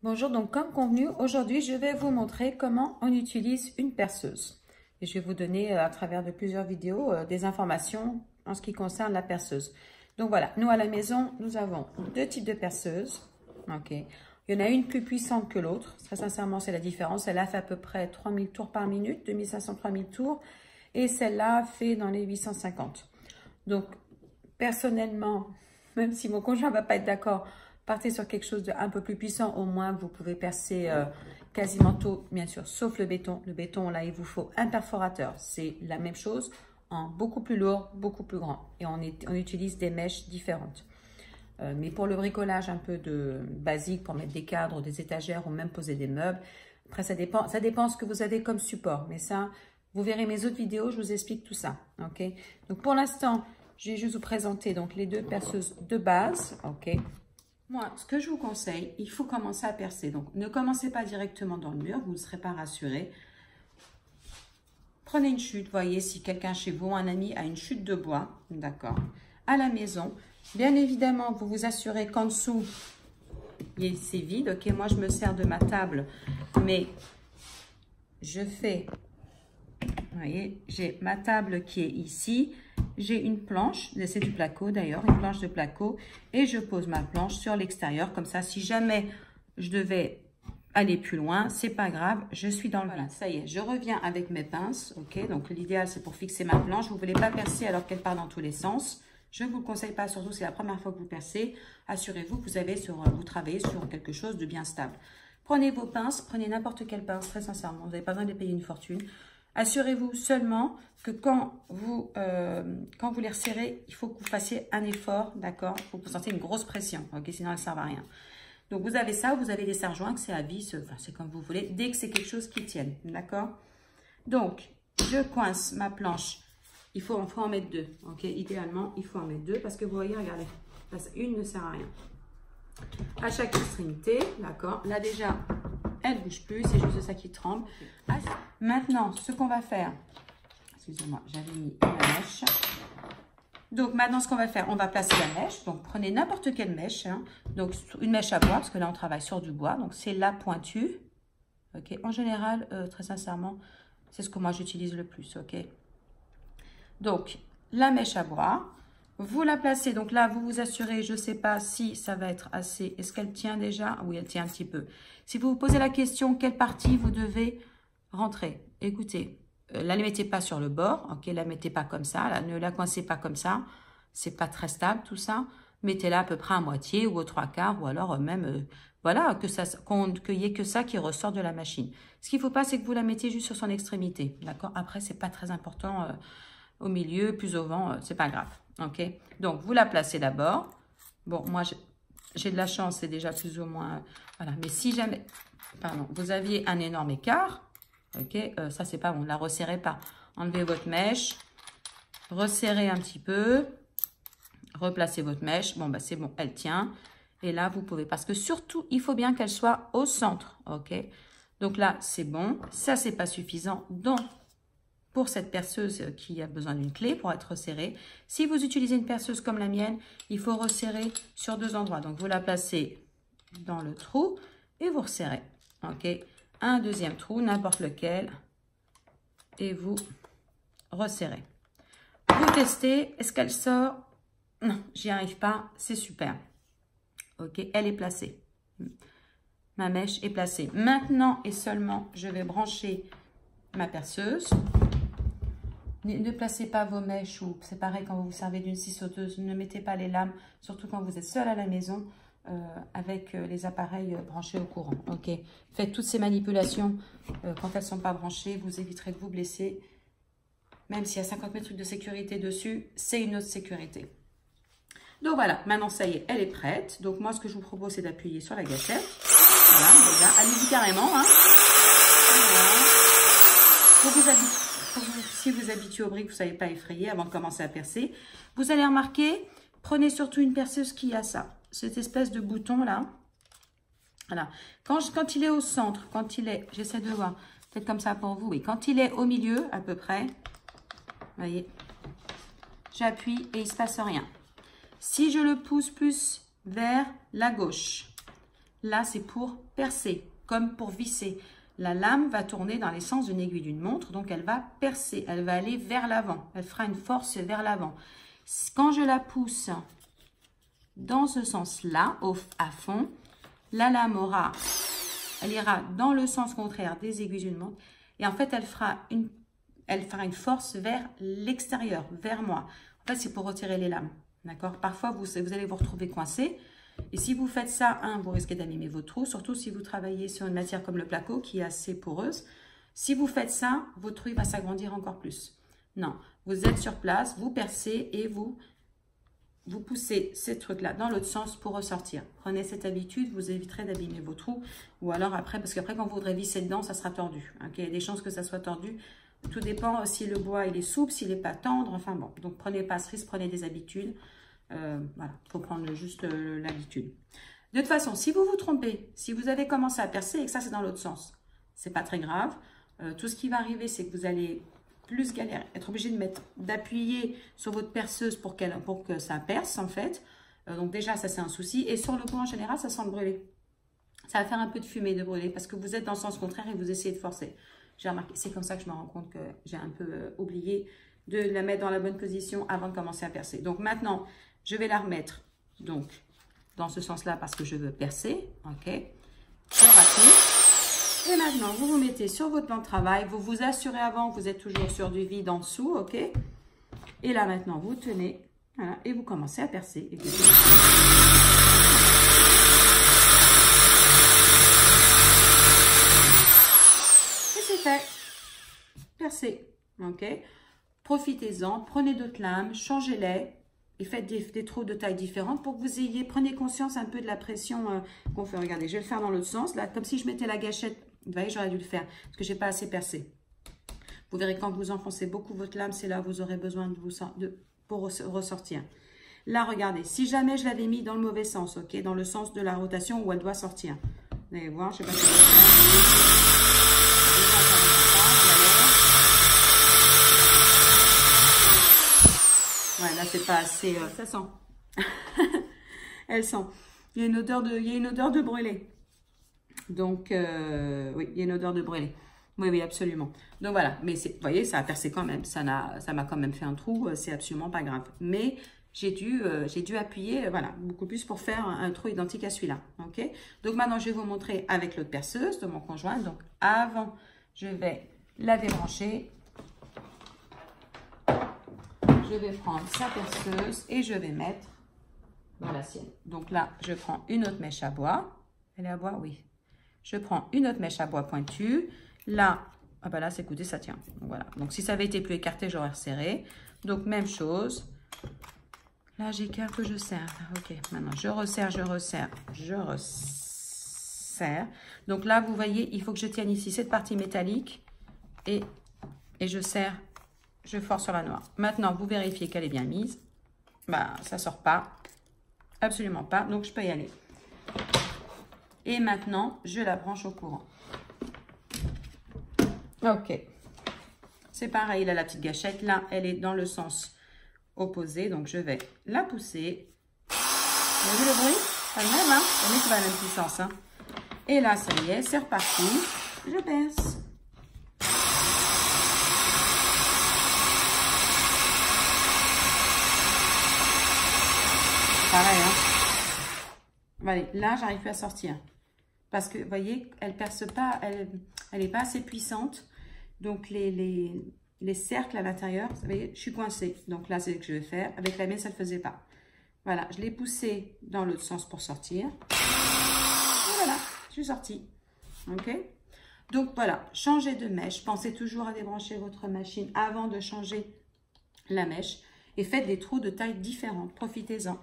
Bonjour, donc comme convenu, aujourd'hui je vais vous montrer comment on utilise une perceuse. Et je vais vous donner à travers de plusieurs vidéos des informations en ce qui concerne la perceuse. Donc voilà, nous à la maison, nous avons deux types de perceuses. Ok. Il y en a une plus puissante que l'autre. Très sincèrement, c'est la différence. Celle-là fait à peu près 3000 tours par minute, 2500-3000 tours. Et celle-là fait dans les 850. Donc personnellement, même si mon conjoint ne va pas être d'accord, partez sur quelque chose d'un peu plus puissant, au moins vous pouvez percer quasiment tout, bien sûr, sauf le béton. Le béton, là, il vous faut un perforateur. C'est la même chose, en beaucoup plus lourd, beaucoup plus grand. Et on utilise des mèches différentes. Mais pour le bricolage un peu basique, pour mettre des cadres, des étagères ou même poser des meubles, après ça dépend ce que vous avez comme support. Mais ça, vous verrez mes autres vidéos, je vous explique tout ça. Ok. Donc pour l'instant, je vais juste vous présenter donc les deux perceuses de base. Ok. Moi, ce que je vous conseille, il faut commencer à percer. Donc, ne commencez pas directement dans le mur, vous ne serez pas rassuré. Prenez une chute, voyez si quelqu'un chez vous, un ami, a une chute de bois, d'accord, à la maison. Bien évidemment, vous vous assurez qu'en dessous, c'est vide. Ok, moi, je me sers de ma table, mais je fais, vous voyez, j'ai ma table qui est ici. J'ai une planche, c'est du placo d'ailleurs, une planche de placo, et je pose ma planche sur l'extérieur, comme ça, si jamais je devais aller plus loin, c'est pas grave, je suis dans le vide. Voilà, ça y est, je reviens avec mes pinces, ok, donc l'idéal c'est pour fixer ma planche, vous ne voulez pas percer alors qu'elle part dans tous les sens, je ne vous le conseille pas, surtout si c'est la première fois que vous percez, assurez-vous que vous travaillez sur quelque chose de bien stable. Prenez vos pinces, prenez n'importe quelle pince, très sincèrement, vous n'avez pas besoin de payer une fortune. Assurez-vous seulement que quand vous les resserrez, il faut que vous fassiez un effort, d'accord? Il faut que vous sentiez une grosse pression, ok? Sinon, elle ne sert à rien. Donc, vous avez ça, vous avez des serre-joints, que c'est à vis, enfin, c'est comme vous voulez, dès que c'est quelque chose qui tienne, d'accord? Donc, je coince ma planche. Il faut en mettre deux, ok? Idéalement, il faut en mettre deux parce que vous voyez, regardez, une ne sert à rien. À chaque extrémité, d'accord? Là, déjà, elle ne bouge plus, c'est juste ça qui tremble. Maintenant, ce qu'on va faire, excusez-moi, j'avais mis la mèche. Donc maintenant, ce qu'on va faire, on va placer la mèche. Donc prenez n'importe quelle mèche, hein. Donc une mèche à bois, parce que là on travaille sur du bois. Donc c'est la pointue. Ok. En général, très sincèrement, c'est ce que moi j'utilise le plus. Ok. Donc la mèche à bois, vous la placez. Donc là, vous vous assurez, je ne sais pas si ça va être assez. Est-ce qu'elle tient déjà? Oui, elle tient un petit peu. Si vous vous posez la question, quelle partie vous devez rentrer? Écoutez, la ne mettez pas sur le bord, ok? La mettez pas comme ça, là, ne la coincez pas comme ça. C'est pas très stable tout ça. Mettez-la à peu près à moitié ou aux trois quarts, ou alors même, voilà, qu'il n'y ait que ça qui ressort de la machine. Ce qu'il ne faut pas, c'est que vous la mettiez juste sur son extrémité, d'accord? Après, c'est pas très important au milieu, plus au vent, c'est pas grave, ok? Donc, vous la placez d'abord. Bon, moi, j'ai de la chance, c'est déjà plus ou moins, voilà. Mais si jamais, pardon, vous aviez un énorme écart, ok, ça c'est pas bon, ne la resserrez pas. Enlevez votre mèche, resserrez un petit peu, replacez votre mèche. Bon, bah c'est bon, elle tient. Et là, vous pouvez, parce que surtout, il faut bien qu'elle soit au centre, ok. Donc là, c'est bon. Ça, c'est pas suffisant. Donc, pour cette perceuse qui a besoin d'une clé pour être resserrée, si vous utilisez une perceuse comme la mienne, il faut resserrer sur deux endroits. Donc, vous la placez dans le trou et vous resserrez, ok. Un deuxième trou, n'importe lequel, et vous resserrez. Vous testez, est-ce qu'elle sort? Non, j'y arrive pas, c'est super. Ok, elle est placée. Ma mèche est placée. Maintenant et seulement, je vais brancher ma perceuse. Ne placez pas vos mèches, ou c'est pareil quand vous vous servez d'une scie sauteuse, ne mettez pas les lames, surtout quand vous êtes seul à la maison. Avec les appareils branchés au courant. Ok, faites toutes ces manipulations quand elles ne sont pas branchées, vous éviterez de vous blesser. Même s'il y a 50 mètres de sécurité dessus, c'est une autre sécurité. Donc voilà, maintenant ça y est, elle est prête. Donc moi, ce que je vous propose, c'est d'appuyer sur la gâchette. Voilà, déjà, allez-y carrément. Hein. Voilà. Si vous habituez aux briques, vous ne savez pas effrayer avant de commencer à percer. Vous allez remarquer, prenez surtout une perceuse qui a ça. Cette espèce de bouton là, voilà. Quand il est au centre, quand il est, j'essaie de voir, peut-être comme ça pour vous, oui, quand il est au milieu à peu près, vous voyez, j'appuie et il ne se passe rien. Si je le pousse plus vers la gauche, Là, c'est pour percer, comme pour visser. La lame va tourner dans les sens d'une aiguille d'une montre, donc elle va percer, elle va aller vers l'avant. Elle fera une force vers l'avant. Quand je la pousse dans ce sens-là, à fond, la lame elle ira dans le sens contraire des aiguilles d'une montre. Et en fait, elle fera une force vers l'extérieur, vers moi. En fait, c'est pour retirer les lames. D'accord? Parfois, vous allez vous retrouver coincé. Et si vous faites ça, vous risquez d'abîmer votre trou, surtout si vous travaillez sur une matière comme le placo qui est assez poreuse. Si vous faites ça, votre trou va s'agrandir encore plus. Non, vous êtes sur place, vous percez et vous poussez ces trucs-là dans l'autre sens pour ressortir. Prenez cette habitude, vous éviterez d'abîmer vos trous. Ou alors après, parce qu'après quand vous voudrez visser dedans, ça sera tordu. Okay? Il y a des chances que ça soit tordu. Tout dépend si le bois il est souple, s'il n'est pas tendre. Enfin bon, donc prenez pas ce risque, prenez des habitudes. Voilà, il faut prendre juste l'habitude. De toute façon, si vous vous trompez, si vous avez commencé à percer et que ça c'est dans l'autre sens, c'est pas très grave. Tout ce qui va arriver, c'est que vous allez plus galérer, être obligé d'appuyer sur votre perceuse pour que ça perce en fait. Donc déjà, ça c'est un souci. Et sur le bois en général, ça sent le brûler. Ça va faire un peu de fumée de brûler parce que vous êtes dans le sens contraire et vous essayez de forcer. J'ai remarqué, c'est comme ça que je me rends compte que j'ai un peu oublié de la mettre dans la bonne position avant de commencer à percer. Donc maintenant, je vais la remettre donc dans ce sens-là parce que je veux percer. Ok. Je rappuie. Et maintenant, vous vous mettez sur votre plan de travail. Vous vous assurez avant que vous êtes toujours sur du vide en dessous. Ok. Et là maintenant, vous tenez. Voilà. Et vous commencez à percer. Et c'est fait. Percez. Ok. Profitez-en. Prenez d'autres lames. Changez-les. Et faites des trous de taille différentes pour que vous prenez conscience un peu de la pression qu'on fait. Regardez, je vais le faire dans l'autre sens, là, comme si je mettais la gâchette. Vous voyez, j'aurais dû le faire parce que j'ai pas assez percé. Vous verrez quand vous enfoncez beaucoup votre lame, c'est là où vous aurez besoin pour ressortir. Là, regardez, si jamais je l'avais mis dans le mauvais sens, ok, dans le sens de la rotation où elle doit sortir. Vous allez voir, je sais pas si vous allez faire. Ouais, là, c'est pas assez... ça sent. Elle sent. Il y a une odeur de brûlé. Donc, oui, il y a une odeur de brûlé. Oui, oui, absolument. Donc, voilà. Mais, vous voyez, ça a percé quand même. Ça m'a quand même fait un trou. C'est absolument pas grave. Mais j'ai dû appuyer, voilà, beaucoup plus pour faire un trou identique à celui-là. OK? Donc, maintenant, je vais vous montrer avec l'autre perceuse de mon conjoint. Donc, avant, je vais la débrancher. Je vais prendre sa perceuse et je vais mettre dans la sienne. Donc là, je prends une autre mèche à bois. Elle est à bois? Oui. Je prends une autre mèche à bois pointue. Là, ah ben là, c'est écoutez, ça tient. Donc, voilà. Donc si ça avait été plus écarté, j'aurais resserré. Donc même chose. Là, j'écarte, je serre. Ok, maintenant je resserre, je resserre, je resserre. Donc là, vous voyez, il faut que je tienne ici cette partie métallique et je serre. Je force sur la noire. Maintenant, vous vérifiez qu'elle est bien mise. Bah, ça sort pas. Absolument pas. Donc, je peux y aller. Et maintenant, je la branche au courant. Ok. C'est pareil, là, la petite gâchette. Là, elle est dans le sens opposé. Donc, je vais la pousser. Vous avez vu le bruit? Pas le même, hein? On est sur la même puissance, hein? Et là, ça y est, c'est reparti. Je perce. Pareil, hein. Allez, là, j'arrive plus à sortir. Parce que, vous voyez, elle perce pas, elle n'est pas assez puissante. Donc, les cercles à l'intérieur, vous voyez, je suis coincée. Donc là, c'est ce que je vais faire. Avec la mienne, ça ne le faisait pas. Voilà, je l'ai poussé dans l'autre sens pour sortir. Et voilà, je suis sortie. OK? Donc, voilà, changez de mèche. Pensez toujours à débrancher votre machine avant de changer la mèche. Et faites des trous de taille différente. Profitez-en.